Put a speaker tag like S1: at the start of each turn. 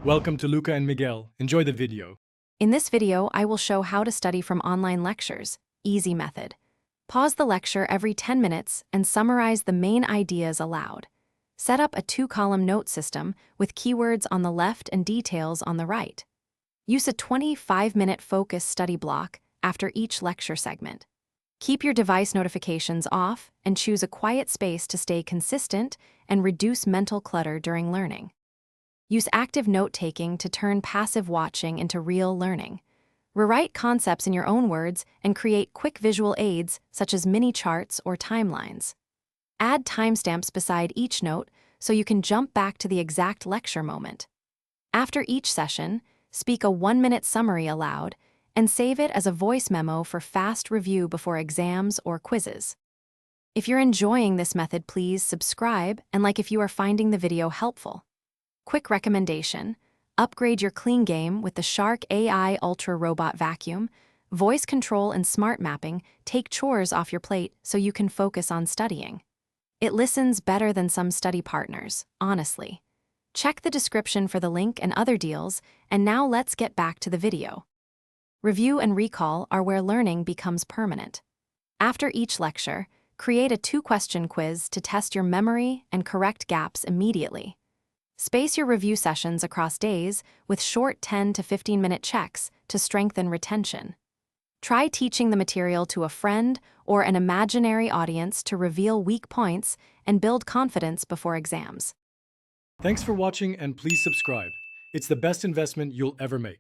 S1: Welcome to Luca and Miguel. Enjoy the video.
S2: In this video, I will show how to study from online lectures. Easy method. Pause the lecture every 10 minutes and summarize the main ideas aloud. Set up a 2-column note system with keywords on the left and details on the right. Use a 25-minute focus study block after each lecture segment. Keep your device notifications off and choose a quiet space to stay consistent and reduce mental clutter during learning. Use active note-taking to turn passive watching into real learning. Rewrite concepts in your own words and create quick visual aids such as mini charts or timelines. Add timestamps beside each note so you can jump back to the exact lecture moment. After each session, speak a 1-minute summary aloud and save it as a voice memo for fast review before exams or quizzes. If you're enjoying this method, please subscribe and like if you are finding the video helpful. Quick recommendation: upgrade your clean game with the Shark AI Ultra Robot Vacuum. Voice control and smart mapping take chores off your plate so you can focus on studying. It listens better than some study partners, honestly. Check the description for the link and other deals, and now let's get back to the video. Review and recall are where learning becomes permanent. After each lecture, create a 2-question quiz to test your memory and correct gaps immediately. Space your review sessions across days with short 10 to 15-minute checks to strengthen retention. Try teaching the material to a friend or an imaginary audience to reveal weak points and build confidence before exams.
S1: Thanks for watching and please subscribe. It's the best investment you'll ever make.